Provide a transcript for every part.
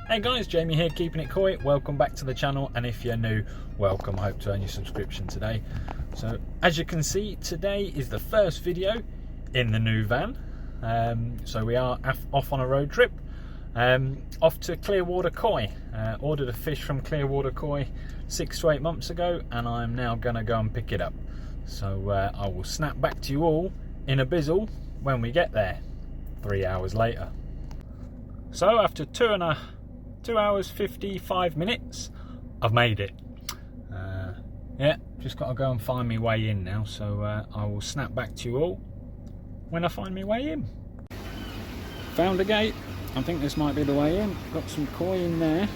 Hey guys, Jamie here, keeping it koi. Welcome back to the channel, and if you're new, welcome. I hope to earn your subscription today. So as you can see, today is the first video in the new van. So we are off on a road trip, off to Clearwater Koi. Ordered a fish from Clearwater Koi 6 to 8 months ago, and I'm now gonna go and pick it up. So I will snap back to you all in a bizzle when we get there, 3 hours later. So after 2 hours 55 minutes, I've made it. Yeah, just got to go and find my way in now, so I will snap back to you all when I find my way in. Found a gate. I think this might be the way in. Got some koi in there,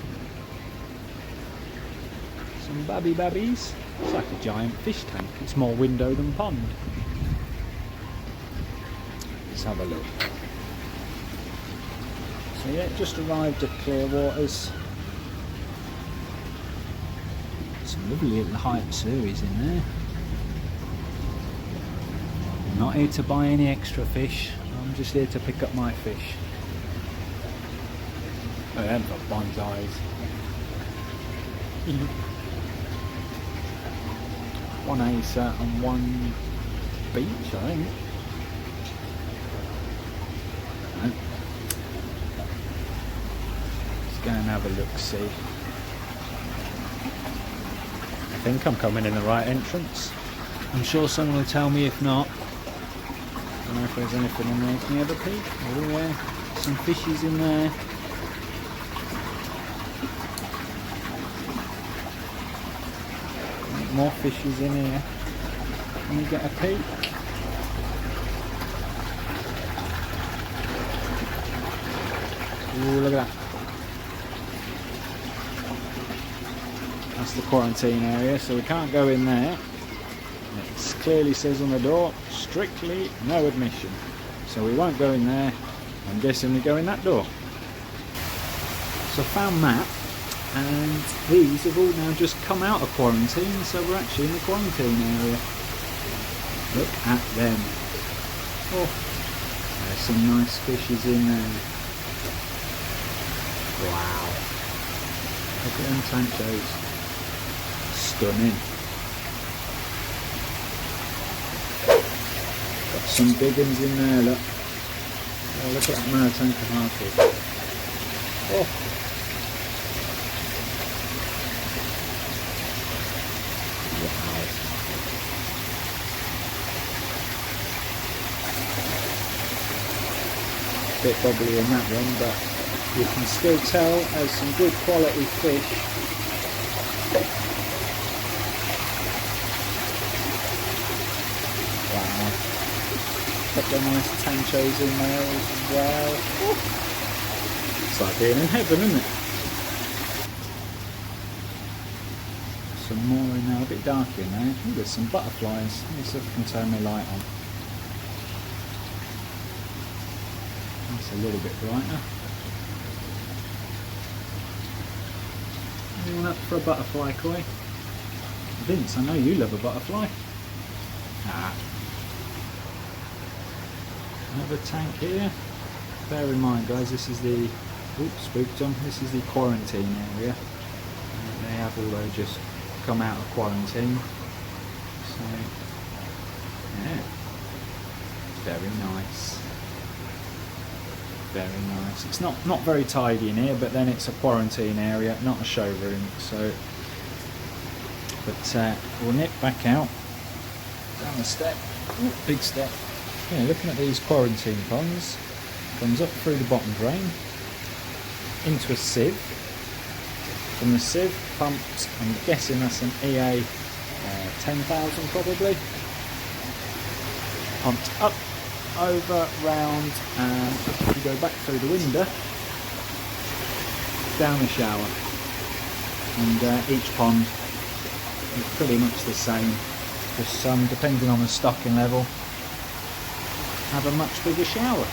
some babbies. It's like a giant fish tank. It's more window than pond. Let's have a look. So yeah, just arrived at Clearwaters. Some lovely little hypsuries in there. I'm not here to buy any extra fish, I'm just here to pick up my fish. Oh, they haven't got bonsais. One oase and one beach, I think. No. Go and have a look-see. I think I'm coming in the right entrance. I'm sure someone will tell me if not. I don't know if there's anything in there. Can you have a peek? Oh yeah, some fishies in there. More fishies in here. Can we get a peek? Ooh, look at that. That's the quarantine area, so we can't go in there. It clearly says on the door, strictly no admission. So we won't go in there. I'm guessing we go in that door. So I found Matt, and these have all now just come out of quarantine, so we're actually in the quarantine area. Look at them. Oh, there's some nice fishes in there. Wow. Look at them tanchos. Stunning. Got some big ones in there, look. Oh, look at that Maritanka harpy. Oh. Wow. Bit bubbly in that one, but you can still tell there's some good quality fish. Wow. Couple of nice tanchos in there as well. Ooh. It's like being in heaven, isn't it? Some more in there, a bit dark in there. Ooh, there's some butterflies. Let me see if I can turn my light on. That's a little bit brighter. Anyone up for a butterfly koi? Vince, I know you love a butterfly. Ah. Another tank here. Bear in mind guys, this is the, oops, spooked on, this is the quarantine area. They have all just come out of quarantine. So, yeah, very nice. Very nice. It's not very tidy in here, but then it's a quarantine area, not a showroom. So, but we'll nip back out down the step. Ooh, big step. Yeah, looking at these quarantine ponds, comes up through the bottom drain into a sieve. From the sieve, pumped. I'm guessing that's an EA 10,000 probably. Pumped up, over, round, and you go back through the window, down the shower. And each pond is pretty much the same, just some, depending on the stocking level, have a much bigger shower.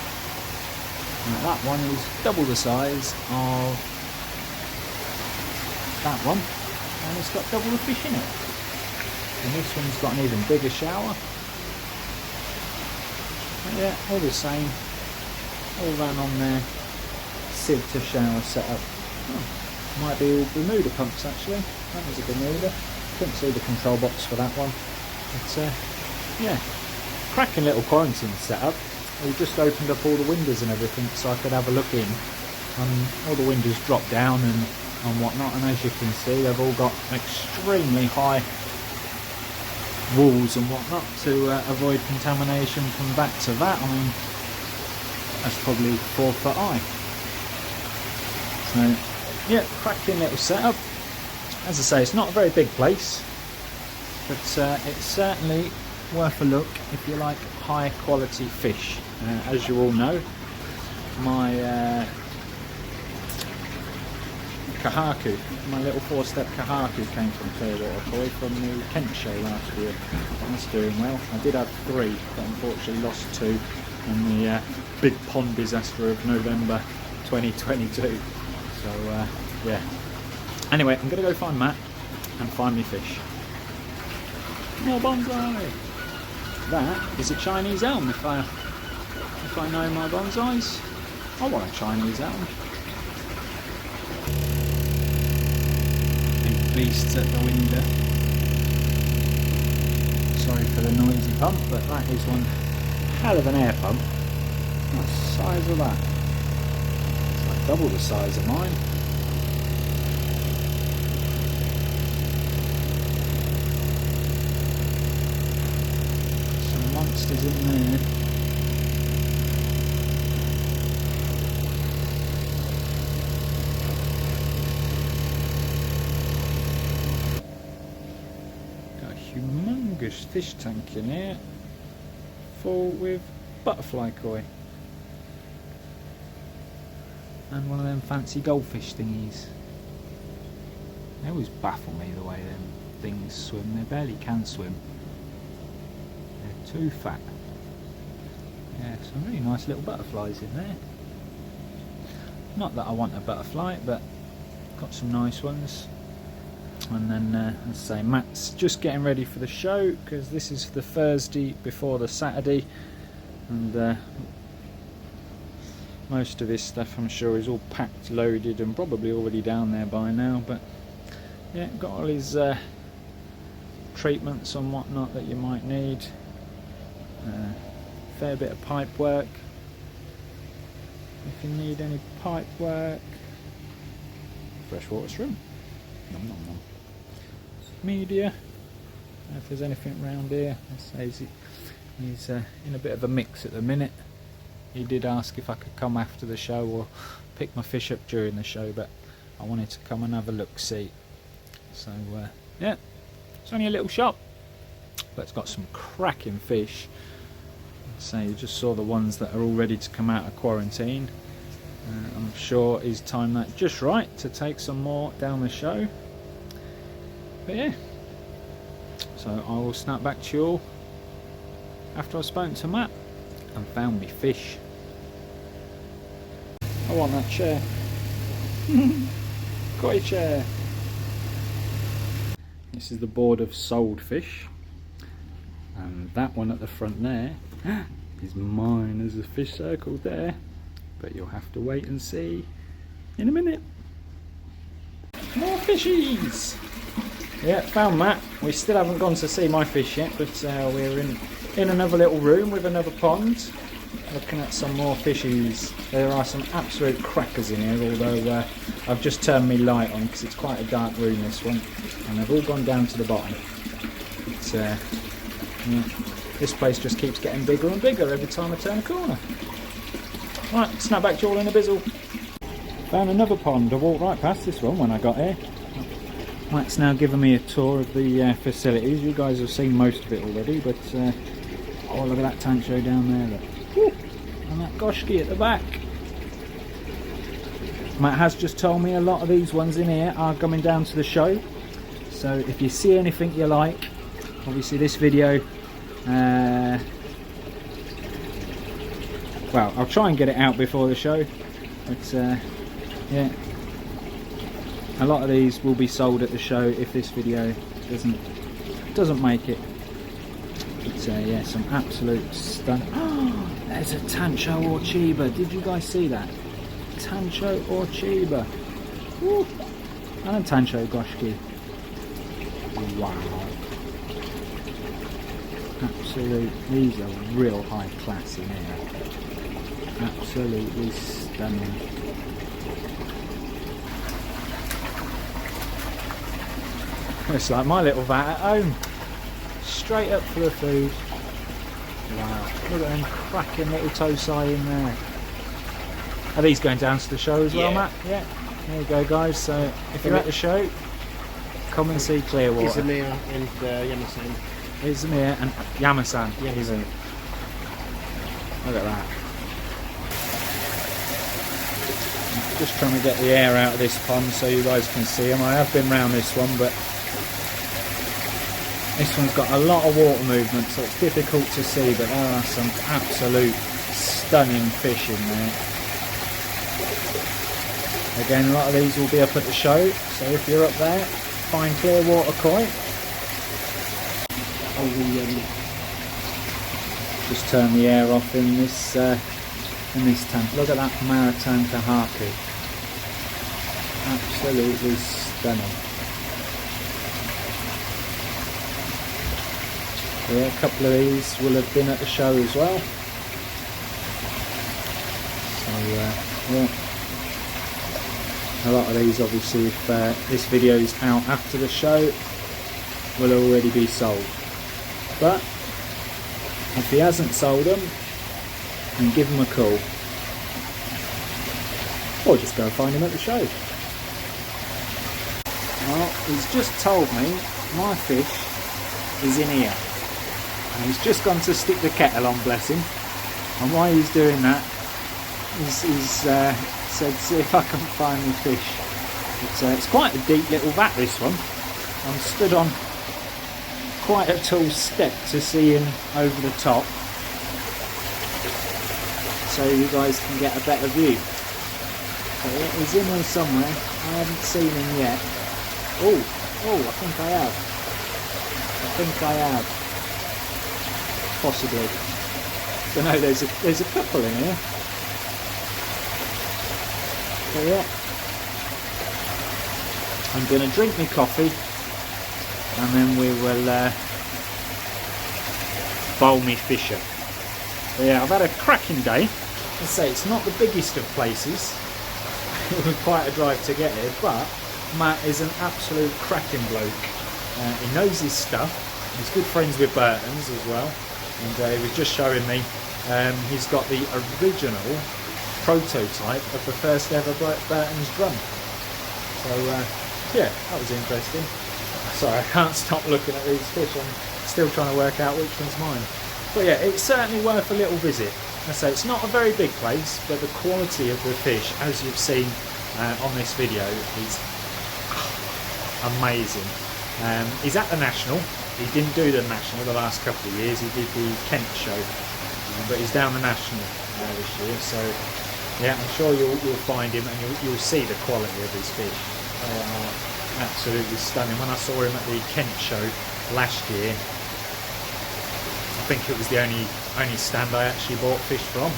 Now that one is double the size of that one, and it's got double the fish in it. And this one's got an even bigger shower. But yeah, all the same, all ran on there, sieve to shower setup. Oh, might be all Bermuda pumps actually. That was a Bermuda. Couldn't see the control box for that one. But yeah, cracking little quarantine setup. We just opened up all the windows and everything so I could have a look in. All the windows dropped down and whatnot, and as you can see they've all got extremely high walls and whatnot to avoid contamination from back to that. I mean, that's probably 4 foot high. So yeah, cracking little setup. As I say, it's not a very big place, but it's certainly worth a look if you like high quality fish. As you all know, my kahaku, my little 4-step kahaku came from Clearwater Koi from the Kent show last year. That's doing well. I did have 3, but unfortunately lost 2 in the big pond disaster of November 2022. So yeah. Anyway, I'm going to go find Matt and find me fish. More bonsai! That is a Chinese elm. If I know my bonsais, I want a Chinese elm. Big beasts at the window. Sorry for the noisy pump, but that is one hell of an air pump. What size of that? It's like double the size of mine. Some monsters in there. Humongous fish tank in here, full with butterfly koi and one of them fancy goldfish thingies. They always baffle me the way them things swim. They barely can swim. They're too fat. Yeah, some really nice little butterflies in there. Not that I want a butterfly, but got some nice ones. And then, as I say, Matt's just getting ready for the show because this is the Thursday before the Saturday, and most of his stuff I'm sure is all packed, loaded, and probably already down there by now. But yeah, got all his treatments and whatnot that you might need. Fair bit of pipe work. If you need any pipe work, freshwater shrimp. Nom nom nom. Media, if there's anything around here. He's in a bit of a mix at the minute. He did ask if I could come after the show or pick my fish up during the show, but I wanted to come and have a look see. So yeah, it's only a little shop, but it's got some cracking fish. So you just saw the ones that are all ready to come out of quarantine. I'm sure he's timed that just right to take some more down the show. But yeah, so I will snap back to you all after I've spoken to Matt and found me fish. I want that chair. Koi chair. This is the board of sold fish, and that one at the front there is mine. There's a fish circled there, but you'll have to wait and see in a minute. More fishies! Yeah, found Matt. We still haven't gone to see my fish yet, but we're in another little room with another pond, looking at some more fishies. There are some absolute crackers in here, although I've just turned my light on because it's quite a dark room, this one, and they've all gone down to the bottom. But, yeah, this place just keeps getting bigger and bigger every time I turn a corner. Right, snap back to you all in a bizzle. Found another pond. I walked right past this one when I got here. Matt's now given me a tour of the facilities. You guys have seen most of it already, but oh, look at that tancho down there. Look. And that goshki at the back. Matt has just told me a lot of these ones in here are coming down to the show. So if you see anything you like, obviously this video, well, I'll try and get it out before the show, but yeah, a lot of these will be sold at the show if this video doesn't make it. But yeah, some absolute stun. Oh, there's a tancho or chiba. Did you guys see that? Tancho or chiba. Woo. And Tancho Goshki. Wow. Absolute, these are real high class in here. Absolutely stunning. It's like my little vat at home. Straight up for the food. Wow. Look at them cracking little tosai in there. Are these going down to the show as well, Matt? Yeah. There you go, guys. So if you're at the show, come and see Clearwater. Izumir and Yamasan. Izumir and Yamasan. Yamasan. Look at that. Just trying to get the air out of this pond so you guys can see them. I have been round this one, but this one's got a lot of water movement, so it's difficult to see, but there are some absolute stunning fish in there. Again, a lot of these will be up at the show, so if you're up there, find Clearwater Koi. Just turn the air off in this tank. Look at that Maritime Kahaku. Absolutely stunning. Yeah, a couple of these will have been at the show as well. So yeah, a lot of these obviously, if this video is out after the show, will already be sold. But if he hasn't sold them, then give him a call, or just go find him at the show. Well, he's just told me my fish is in here. And he's just gone to stick the kettle on, bless him. And while he's doing that, he's said, see if I can find my fish. It's quite a deep little vat, this one. I'm stood on quite a tall step to see him over the top, so you guys can get a better view. So yeah, he's in there somewhere. I haven't seen him yet. Oh, I think I have. Possibly. Don't know. There's a couple in here. So yeah, I'm going to drink my coffee, and then we will bowl me fish up. So yeah, I've had a cracking day. Let's say it's not the biggest of places. It was quite a drive to get here, but Matt is an absolute cracking bloke. He knows his stuff. He's good friends with Burton's as well. And he was just showing me, he's got the original prototype of the first ever Burton's drum. So yeah, that was interesting. Sorry, I can't stop looking at these fish. I'm still trying to work out which one's mine. But yeah, it's certainly worth a little visit. I say it's not a very big place, but the quality of the fish, as you've seen on this video, is amazing. He's at the National. He didn't do the National the last couple of years. He did the Kent show, but he's down the National this year. So yeah, I'm sure you'll find him, and you'll see the quality of his fish. They are absolutely stunning. When I saw him at the Kent show last year, I think it was the only stand I actually bought fish from.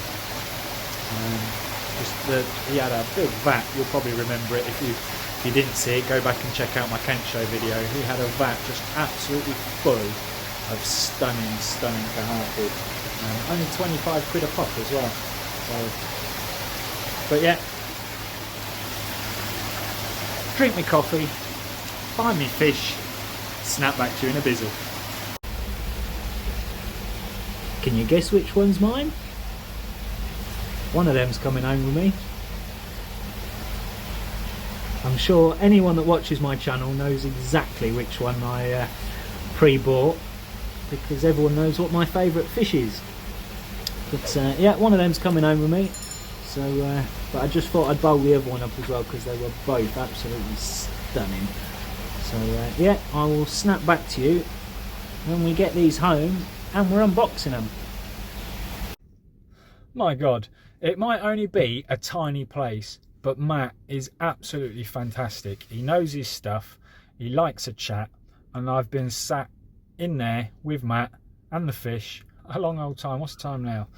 He had a big vat. You'll probably remember it if you didn't see it. Go back and check out my Kent show video. He had a vat just absolutely full of stunning Kahaku. Only 25 quid a pop as well. So, but yeah, drink me coffee, find me fish, snap back to you in a bizzle. Can you guess which one's mine? One of them's coming home with me. I'm sure anyone that watches my channel knows exactly which one I pre-bought, because everyone knows what my favourite fish is. But yeah, one of them's coming home with me. So, but I just thought I'd bowl the other one up as well, because they were both absolutely stunning. So yeah, I will snap back to you when we get these home and we're unboxing them. My God, it might only be a tiny place, but Matt is absolutely fantastic. He knows his stuff, he likes a chat, and I've been sat in there with Matt and the fish a long old time. What's the time now?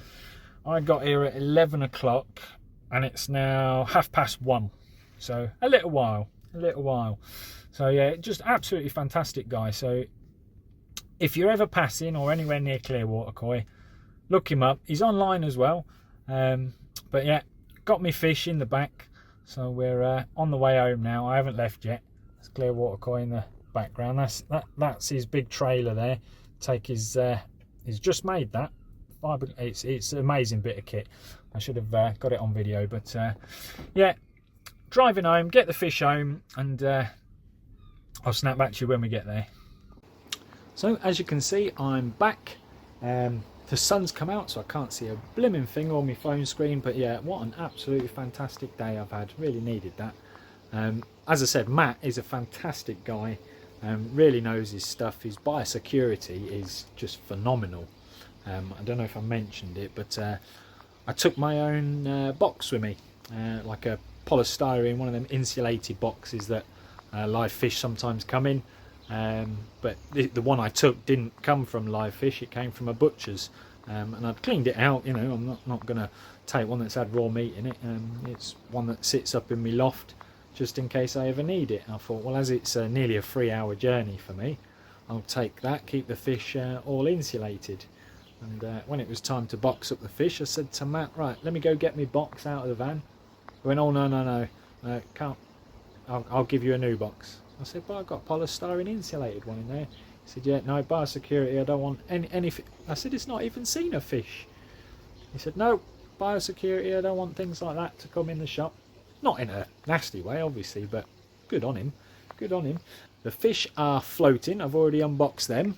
I got here at 11 o'clock and it's now 1:30. So a little while. So yeah, just absolutely fantastic guy. So if you're ever passing or anywhere near Clearwater Koi, look him up. He's online as well. But yeah, got me fish in the back. So we're on the way home now. I haven't left yet. There's Clearwater Koi in the background. That's his big trailer there. Take his he's just made that. It's an amazing bit of kit. I should have got it on video, but yeah, driving home, get the fish home, and I'll snap back to you when we get there. So as you can see, I'm back. The sun's come out, so I can't see a blimmin' thing on my phone screen, but yeah, what an absolutely fantastic day I've had. Really needed that. As I said, Matt is a fantastic guy, really knows his stuff. His biosecurity is just phenomenal. I don't know if I mentioned it, but I took my own box with me, like a polystyrene, one of them insulated boxes that live fish sometimes come in. But the one I took didn't come from live fish, it came from a butcher's, and I'd cleaned it out. You know, I'm not going to take one that's had raw meat in it. It's one that sits up in my loft just in case I ever need it. I thought, well, as it's nearly a 3-hour journey for me, I'll take that, keep the fish all insulated. And when it was time to box up the fish, I said to Matt, right, let me go get my box out of the van. He went, oh no, can't, I'll give you a new box. I said, but I've got polystyrene insulated one in there. He said, yeah, no, biosecurity, I don't want any I said, it's not even seen a fish. He said, no, biosecurity, I don't want things like that to come in the shop. Not in a nasty way, obviously, but good on him. Good on him. The fish are floating. I've already unboxed them.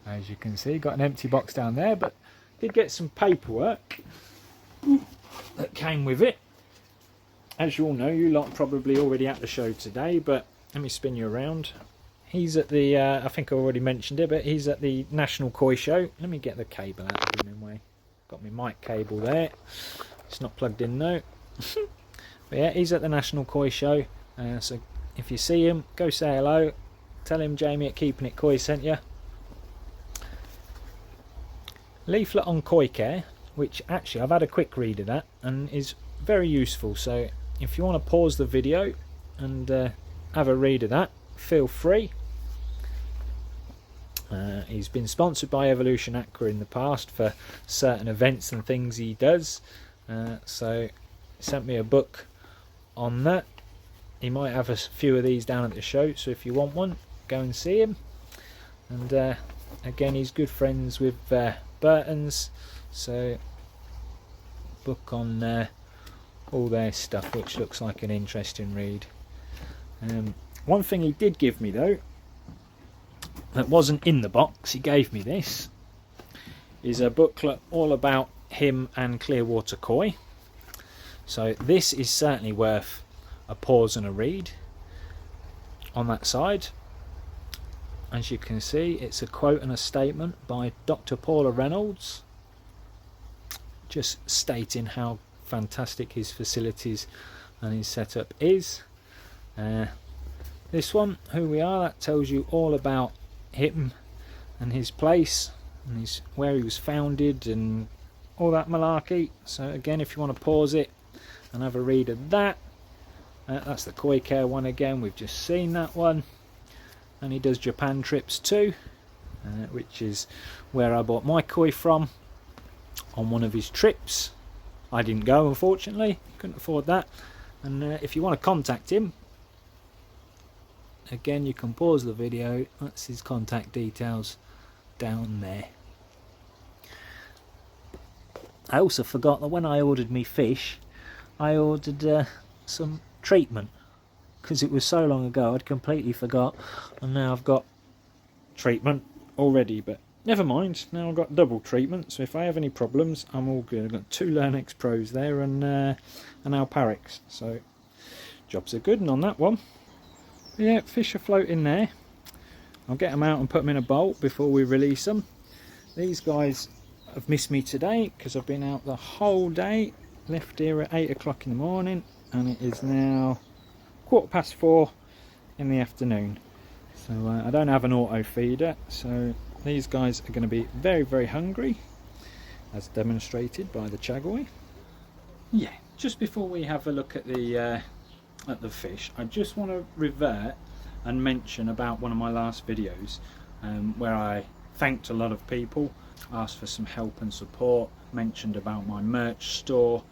As you can see, got an empty box down there, but did get some paperwork that came with it. As you all know, you lot probably already at the show today, but let me spin you around. He's at the, I think I already mentioned it, but he's at the National Koi Show. Let me get the cable out of the way. Got my mic cable there. It's not plugged in though. But yeah, he's at the National Koi Show. So if you see him, go say hello. Tell him Jamie at Keeping It Koi sent you. Leaflet on koi care, which actually I've had a quick read of that and is very useful. So if you want to pause the video and have a read of that, feel free. He's been sponsored by Evolution Aqua in the past for certain events and things he does. So he sent me a book on that. He might have a few of these down at the show, so if you want one, go and see him. And again, he's good friends with Burton's, so book on all their stuff, which looks like an interesting read. One thing he did give me though, that wasn't in the box, he gave me this, is a booklet all about him and Clearwater Koi. So this is certainly worth a pause and a read. On that side, as you can see, it's a quote and a statement by Dr. Paula Reynolds, just stating how fantastic his facilities and his setup is. This one, Who We Are, that tells you all about him and his place and where he was founded and all that malarkey. So again, if you want to pause it and have a read of that, that's the Koi Care one again. We've just seen that one. And he does Japan trips too, which is where I bought my koi from on one of his trips. I didn't go, unfortunately, couldn't afford that. And if you want to contact him, again, you can pause the video. That's his contact details down there. I also forgot that when I ordered me fish, I ordered some treatment, because it was so long ago I'd completely forgot, and now I've got treatment already. But never mind, now I've got double treatment, so if I have any problems, I'm all good. I've got 2 Learnex Pros there and an Alparix, so jobs are good. And on that one, yeah, fish are floating there. I'll get them out and put them in a bowl before we release them. These guys have missed me today because I've been out the whole day. Left here at 8 o'clock in the morning, and it is now 4:15 in the afternoon. So I don't have an auto feeder, so these guys are going to be very, very hungry, as demonstrated by the Chagoi. Yeah, just before we have a look at the at the fish, I just want to revert and mention about one of my last videos where I thanked a lot of people, asked for some help and support, mentioned about my merch store,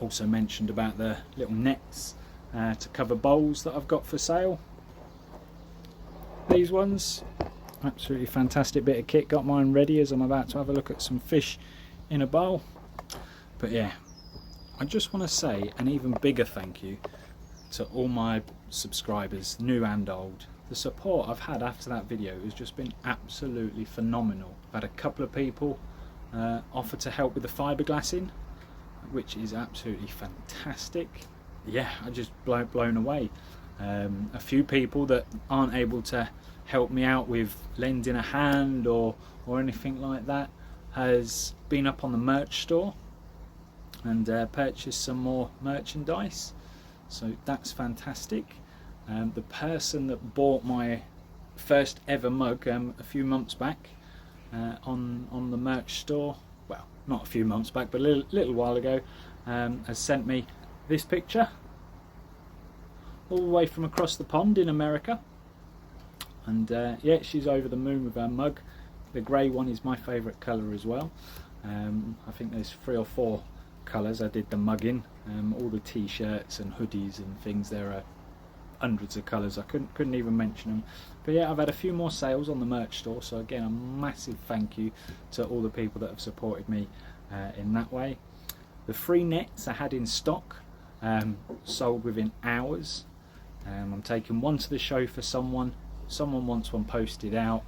also mentioned about the little nets to cover bowls that I've got for sale. These ones, absolutely fantastic bit of kit. Got mine ready as I'm about to have a look at some fish in a bowl. But yeah, I just want to say an even bigger thank you to all my subscribers, new and old. The support I've had after that video has just been absolutely phenomenal. I've had a couple of people offer to help with the fiberglassing, which is absolutely fantastic. Yeah, I'm just blown away. A few people that aren't able to help me out with lending a hand or anything like that has been up on the merch store and purchased some more merchandise, so that's fantastic. The person that bought my first ever mug a few months back on the merch store, well, not a few months back but a little while ago, has sent me this picture all the way from across the pond in America, and yeah, she's over the moon with her mug. The grey one is my favourite colour as well. I think there's 3 or 4 colours I did the mug in. All the t-shirts and hoodies and things, there are hundreds of colours, I couldn't even mention them. But yeah, I've had a few more sales on the merch store, so again a massive thank you to all the people that have supported me in that way. The 3 nets I had in stock sold within hours. I'm taking one to the show for someone wants one posted out,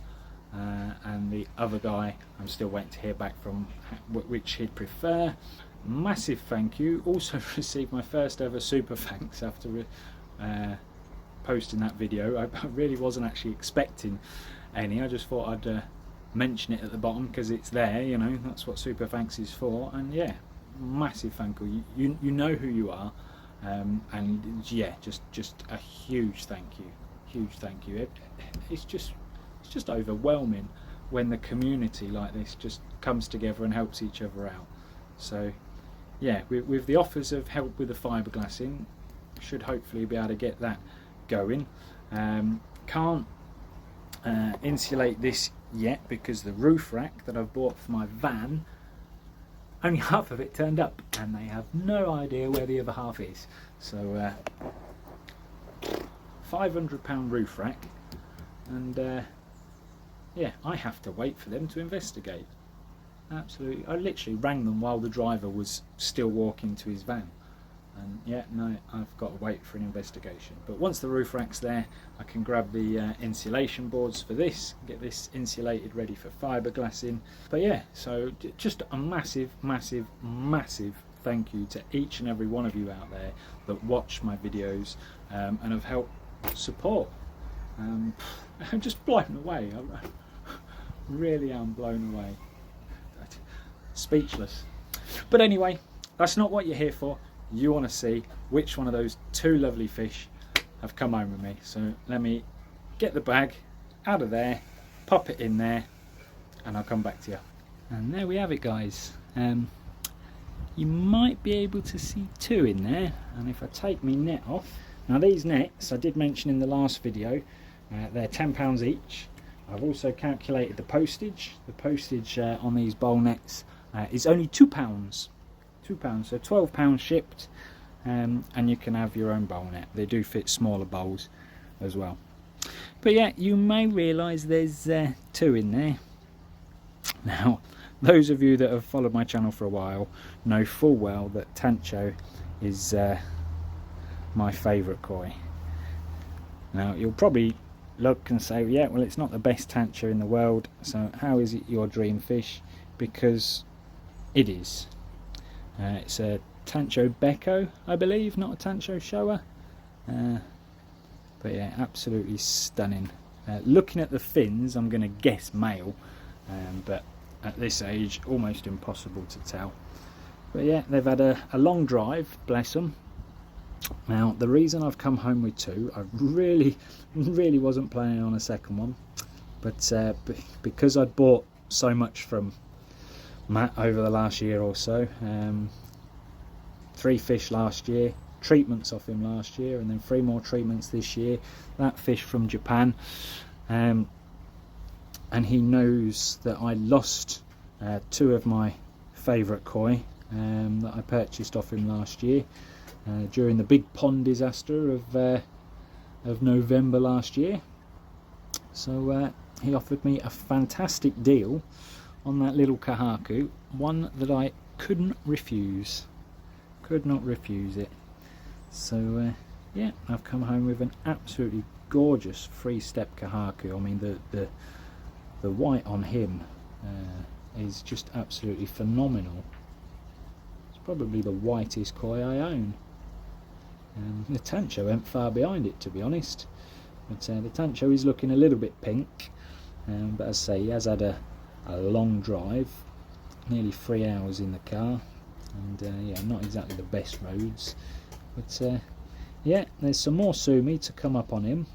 and the other guy I'm still waiting to hear back from which he'd prefer. Massive thank you. Also received my first ever super thanks after posting that video. I really wasn't actually expecting any. I just thought I'd mention it at the bottom because it's there, you know, that's what super thanks is for. And yeah, massive thank you. You know who you are, and yeah, just a huge thank you. It's just overwhelming when the community like this just comes together and helps each other out. So yeah, with the offers of help with the fiberglassing, should hopefully be able to get that going. Can't insulate this yet because the roof rack that I've bought for my van, only half of it turned up and they have no idea where the other half is. So £500 roof rack, and yeah, I have to wait for them to investigate. Absolutely, I literally rang them while the driver was still walking to his van, and yeah, no, I've got to wait for an investigation. But once the roof rack's there, I can grab the insulation boards for this, get this insulated ready for fiberglassing. But yeah, so just a massive thank you to each and every one of you out there that watch my videos and have helped support. I'm just blown away. I really am blown away. Speechless. But anyway, that's not what you're here for. You want to see which one of those 2 lovely fish have come home with me. So let me get the bag out of there, pop it in there, and I'll come back to you. And there we have it, guys. You might be able to see 2 in there, and if I take my net off, now these nets I did mention in the last video, they're £10 each. I've also calculated the postage. The postage on these bowl nets is only £2, so £12 shipped, and you can have your own bowl net. They do fit smaller bowls as well. But yeah, you may realise there's 2 in there. Now, those of you that have followed my channel for a while know full well that Tancho is my favourite koi. Now, you'll probably look and say, yeah, well, it's not the best Tancho in the world, so how is it your dream fish? Because it is. It's a Tancho Becco, I believe, not a Tancho Showa. But yeah, absolutely stunning. Looking at the fins, I'm going to guess male, but at this age, almost impossible to tell. But yeah, they've had a long drive, bless them. Now, the reason I've come home with 2, I really wasn't planning on a second one, but because I'd bought so much from Matt over the last year or so, 3 fish last year, treatments off him last year, and then 3 more treatments this year. That fish from Japan, and he knows that I lost 2 of my favourite koi that I purchased off him last year during the big pond disaster of November last year. So he offered me a fantastic deal on that little kahaku, one that I couldn't refuse. Could not refuse it. So yeah, I've come home with an absolutely gorgeous 3-step kahaku. I mean, the white on him is just absolutely phenomenal. It's probably the whitest koi I own. The tancho went far behind it, to be honest. But the tancho is looking a little bit pink. But as I say, he has had a long drive, nearly 3 hours in the car, and yeah, not exactly the best roads. But yeah, there's some more sumi to come up on him.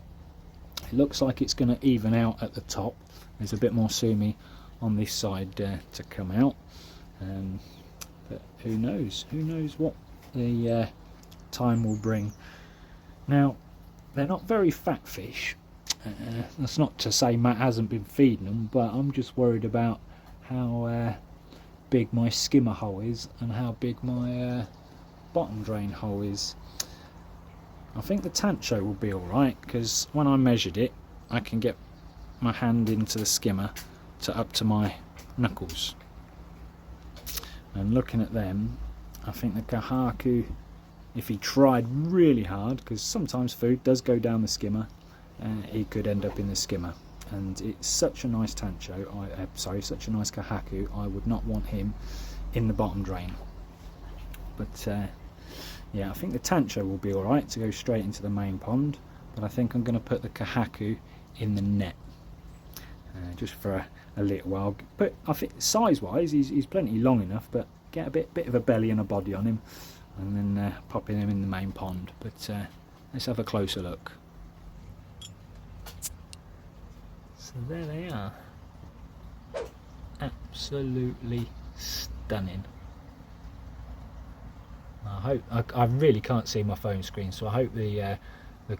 It looks like it's going to even out at the top. There's a bit more sumi on this side to come out. But who knows? Who knows what the time will bring. Now, they're not very fat fish. That's not to say Matt hasn't been feeding them, but I'm just worried about how big my skimmer hole is and how big my bottom drain hole is. I think the tancho will be alright, because when I measured it, I can get my hand into the skimmer to up to my knuckles. And looking at them, I think the kahaku, if he tried really hard, because sometimes food does go down the skimmer, he could end up in the skimmer. And it's such a nice tancho, such a nice kahaku, I would not want him in the bottom drain. But yeah, I think the tancho will be alright to go straight into the main pond, but I think I'm going to put the kahaku in the net just for a little while. But I think size wise he's plenty long enough, but get a bit of a belly and a body on him, and then popping him in the main pond. But let's have a closer look. So there they are, absolutely stunning. I really can't see my phone screen, so I hope the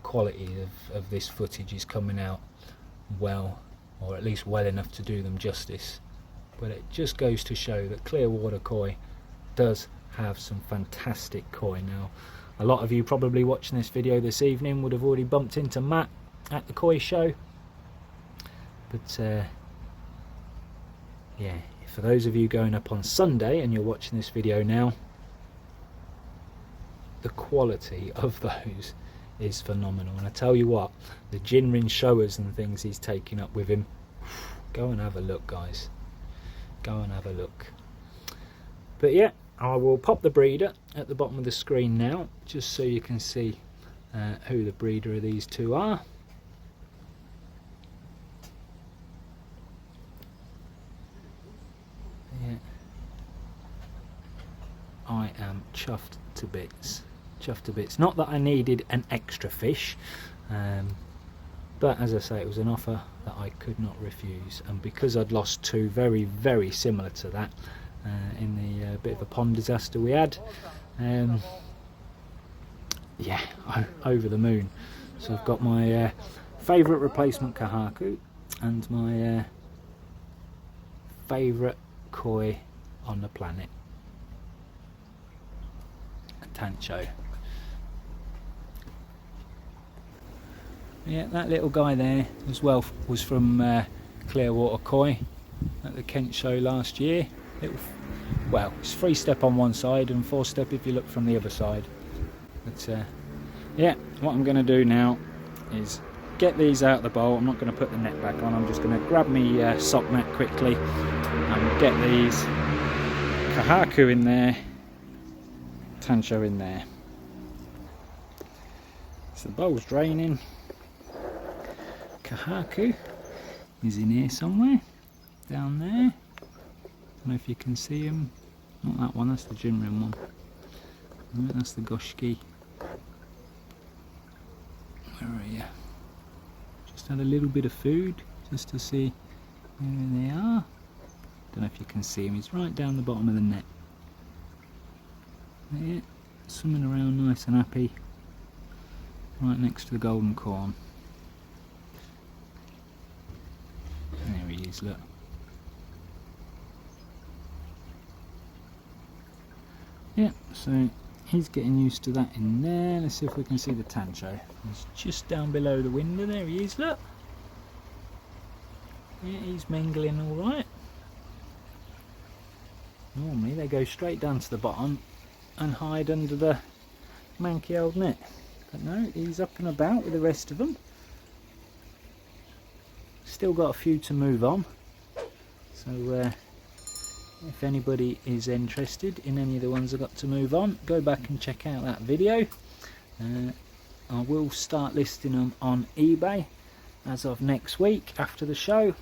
quality of this footage is coming out well, or at least well enough to do them justice. But it just goes to show that Clearwater Koi does have some fantastic koi. Now, a lot of you probably watching this video this evening would have already bumped into Matt at the koi show, but yeah, for those of you going up on Sunday and you're watching this video now, the quality of those is phenomenal. And I tell you what, the Jinrin showers and things he's taking up with him, go and have a look, guys, go and have a look. But yeah, I will pop the breeder at the bottom of the screen now, just so you can see who the breeder of these two are. Yeah, I am chuffed to bits. Chuffed to bits. Not that I needed an extra fish, but as I say, it was an offer that I could not refuse, and because I'd lost 2 very, very similar to that in the bit of a pond disaster we had, yeah, over the moon. So I've got my favourite replacement kahaku and my favourite koi on the planet, a tancho. Yeah, that little guy there as well was from Clearwater Koi at the Kent show last year. Well, it's 3-step on one side and 4-step if you look from the other side. But yeah, what I'm going to do now is get these out of the bowl. I'm not going to put the net back on. I'm just going to grab me sock net quickly and get these kahaku in there, tancho in there. So the bowl's draining. Kahaku is in here somewhere, down there. I don't know if you can see him. Not that one, that's the Jinrin one. Right, that's the Goshki. Where are you? Just had a little bit of food just to see where they are. Don't know if you can see him, he's right down the bottom of the net. There, swimming around nice and happy right next to the golden corn. There he is, look. Yeah, so he's getting used to that in there. Let's see if we can see the tancho. He's just down below the window. There he is, look. Yeah, he's mingling all right. Normally they go straight down to the bottom and hide under the manky old net. But no, he's up and about with the rest of them. Still got a few to move on. So if anybody is interested in any of the ones I got to move on, go back and check out that video. I will start listing them on eBay as of next week after the show.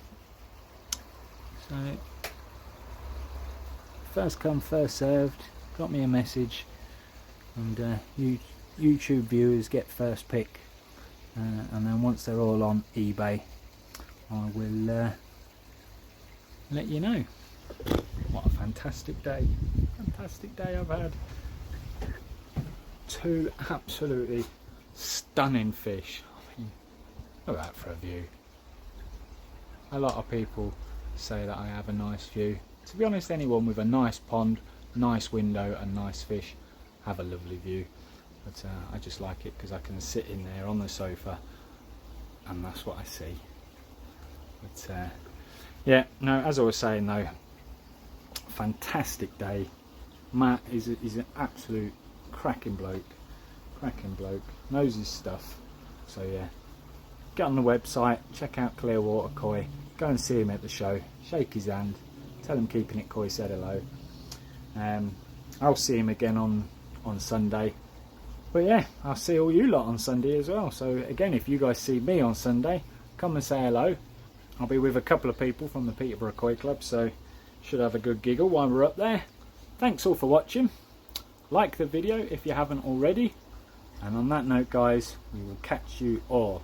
So first come, first served. Drop me a message, and YouTube viewers get first pick. And then once they're all on eBay, I will let you know. What a fantastic day. Fantastic day I've had. Two absolutely stunning fish. I mean, look at that for a view. A lot of people say that I have a nice view. To be honest, anyone with a nice pond, nice window and nice fish have a lovely view. But I just like it because I can sit in there on the sofa and that's what I see. But yeah, no, as I was saying though, fantastic day. Matt is an absolute cracking bloke, knows his stuff. So yeah, get on the website, check out Clearwater Koi, go and see him at the show, shake his hand, tell him Keeping It Koi said hello. I'll see him again on Sunday. But yeah, I'll see all you lot on Sunday as well. So again, if you guys see me on Sunday, come and say hello. I'll be with a couple of people from the Peterborough Koi Club, so should have a good giggle while we're up there. Thanks all for watching. Like the video if you haven't already. And on that note guys, we will catch you all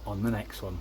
on the next one.